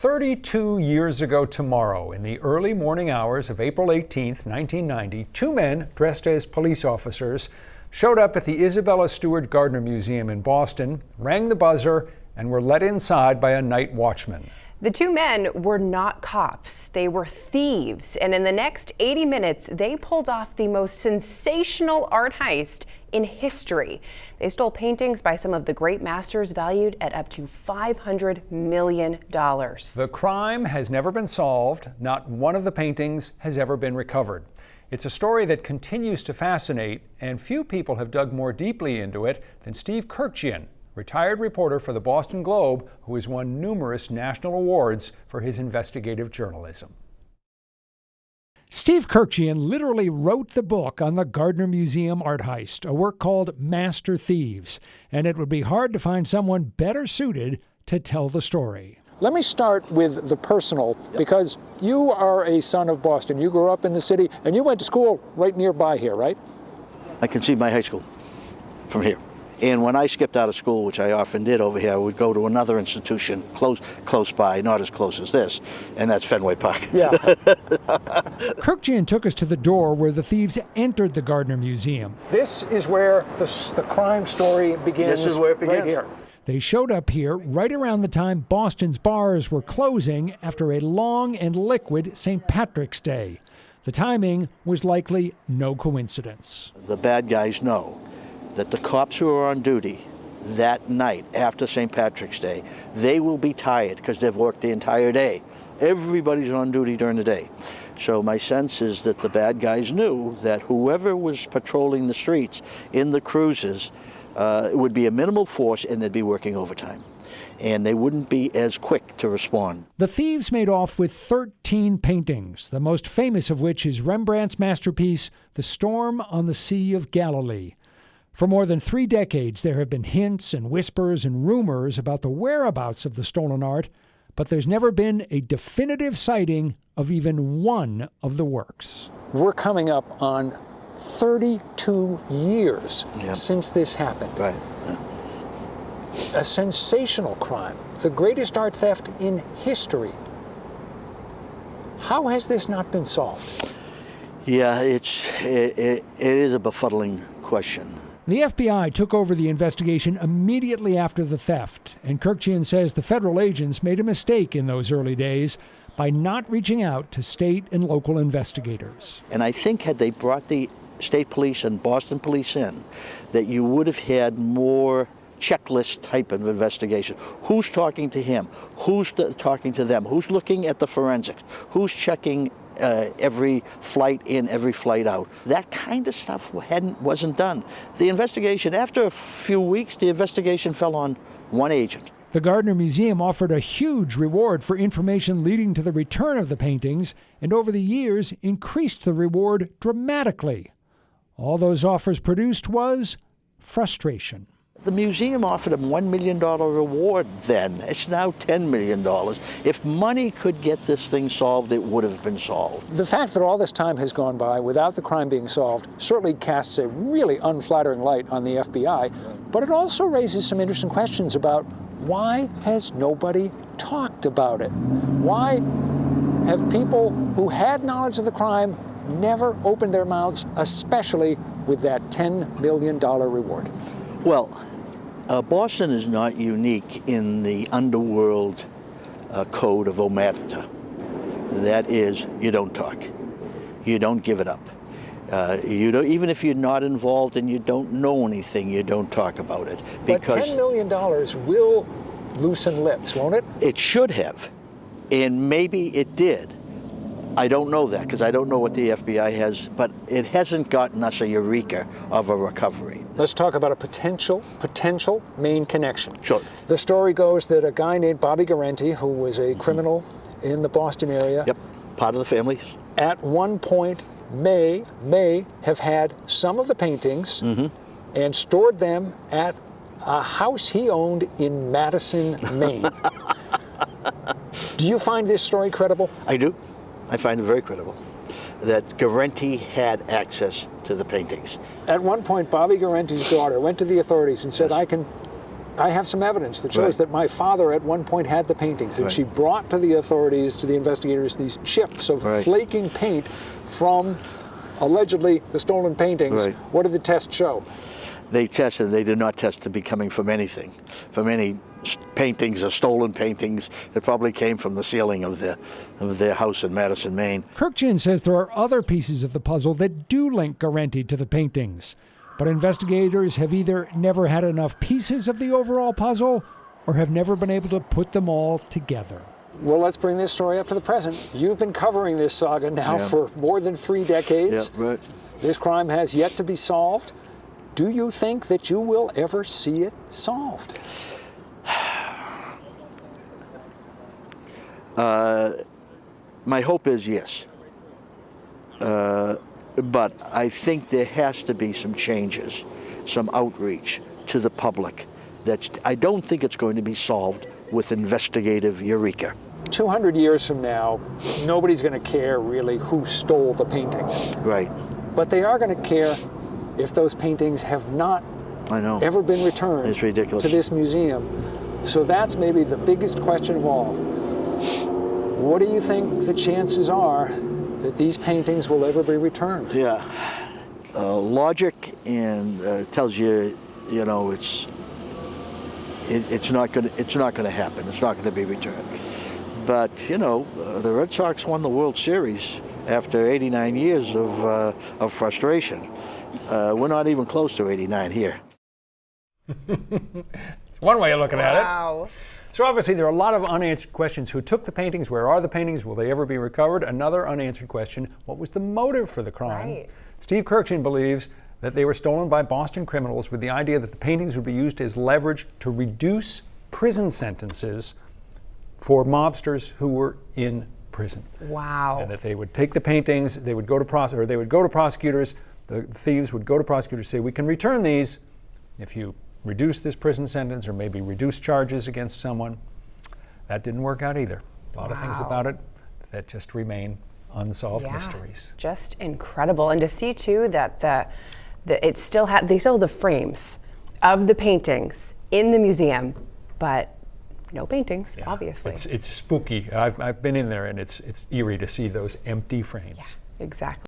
32 years ago tomorrow, in the early morning hours of April 18, 1990, two men dressed as police officers showed up at the Isabella Stewart Gardner Museum in Boston, rang the buzzer, and were let inside by a night watchman. The two men were not cops. They were thieves. And in the next 80 minutes, they pulled off the most sensational art heist in history. They stole paintings by some of the great masters valued at up to $500 million. The crime has never been solved. Not one of the paintings has ever been recovered. It's a story that continues to fascinate, and few people have dug more deeply into it than Steve Kurkjian, retired reporter for the Boston Globe, who has won numerous national awards for his investigative journalism. Steve Kurkjian literally wrote the book on the Gardner Museum art heist, a work called Master Thieves, and it would be hard to find someone better suited to tell the story. Let me start with the personal, because you are a son of Boston. You grew up in the city, and you went to school right nearby here, right? I can see my high school from here. And when I skipped out of school, which I often did over here, I would go to another institution close by, not as close as this, and that's Fenway Park. Yeah. Kurkjian took us to the door where the thieves entered the Gardner Museum. This is where the crime story begins. This is where it begins. Right here. They showed up here right around the time Boston's bars were closing after a long and liquid St. Patrick's Day. The timing was likely no coincidence. The bad guys know that the cops who are on duty that night after St. Patrick's Day, they will be tired because they've worked the entire day. Everybody's on duty during the day. So my sense is that the bad guys knew that whoever was patrolling the streets in the cruises, it would be a minimal force and they'd be working overtime. And they wouldn't be as quick to respond. The thieves made off with 13 paintings, the most famous of which is Rembrandt's masterpiece, The Storm on the Sea of Galilee. For more than 3 decades, there have been hints and whispers and rumors about the whereabouts of the stolen art, but there's never been a definitive sighting of even one of the works. We're coming up on 32 years since this happened. Right. A sensational crime, the greatest art theft in history. How has this not been solved? Yeah, it is a befuddling question. The FBI took over the investigation immediately after the theft, and Kurkjian says the federal agents made a mistake in those early days by not reaching out to state and local investigators. And I think had they brought the state police and Boston police in, that you would have had more checklist type of investigation. Who's talking to him? Who's talking to them? Who's looking at the forensics? Who's checking every flight in, every flight out? That kind of stuff wasn't done. The investigation, after a few weeks, the investigation fell on one agent. The Gardner Museum offered a huge reward for information leading to the return of the paintings, and over the years increased the reward dramatically. All those offers produced was frustration. The museum offered him $1 million reward then. It's now $10 million. If money could get this thing solved, it would have been solved. The fact that all this time has gone by without the crime being solved certainly casts a really unflattering light on the FBI, but it also raises some interesting questions about why has nobody talked about it? Why have people who had knowledge of the crime never opened their mouths, especially with that $10 million reward? Well, Boston is not unique in the underworld code of omerta. That is, you don't talk. You don't give it up. You don't, even if you're not involved and you don't know anything, you don't talk about it. Because but $10 million will loosen lips, won't it? It should have, and maybe it did. I don't know that because I don't know what the FBI has, but it hasn't gotten us a eureka of a recovery. Let's talk about a potential main connection. Sure. The story goes that a guy named Bobby Guarente, who was a criminal in the Boston area, yep, part of the family, at one point may have had some of the paintings and stored them at a house he owned in Madison, Maine. Do you find this story credible? I do. I find it very credible that Guarente had access to the paintings. At one point, Bobby Guarente's daughter went to the authorities and said, I can I have some evidence that shows that my father at one point had the paintings, and she brought to the authorities, to the investigators, these chips of flaking paint from allegedly the stolen paintings. What did the test show? They tested. They did not test to be coming from anything, from any paintings or stolen paintings that probably came from the ceiling of their house in Madison, Maine. Kirkjian says there are other pieces of the puzzle that do link Garenti to the paintings. But investigators have either never had enough pieces of the overall puzzle or have never been able to put them all together. Well, let's bring this story up to the present. You've been covering this saga now for more than 3 decades. This crime has yet to be solved. Do you think that you will ever see it solved? My hope is yes. But I think there has to be some changes, some outreach to the public. That I don't think it's going to be solved with investigative eureka. 200 years from now, nobody's going to care really who stole the paintings. Right. But they are going to care if those paintings have not ever been returned it's ridiculous. to this museum. So that's maybe the biggest question of all. What do you think the chances are that these paintings will ever be returned? Yeah, logic and tells you, you know, it's not going to happen. It's not going to be returned. But you know, the Red Sox won the World Series after 89 years of frustration. We're not even close to 89 here. It's one way of looking at it. So obviously there are a lot of unanswered questions. Who took the paintings? Where are the paintings? Will they ever be recovered? Another unanswered question, what was the motive for the crime? Steve Kirkjian believes that they were stolen by Boston criminals with the idea that the paintings would be used as leverage to reduce prison sentences for mobsters who were in prison. Wow. And that they would take the paintings, they would go to prosecutors, the thieves would go to prosecutors, say, we can return these if you reduce this prison sentence or maybe reduce charges against someone. That didn't work out either. A lot of things about it that just remain unsolved mysteries. Just incredible. And to see too that they still have the frames of the paintings in the museum, but no paintings, obviously. It's spooky. I've been in there and it's eerie to see those empty frames. Yeah, exactly.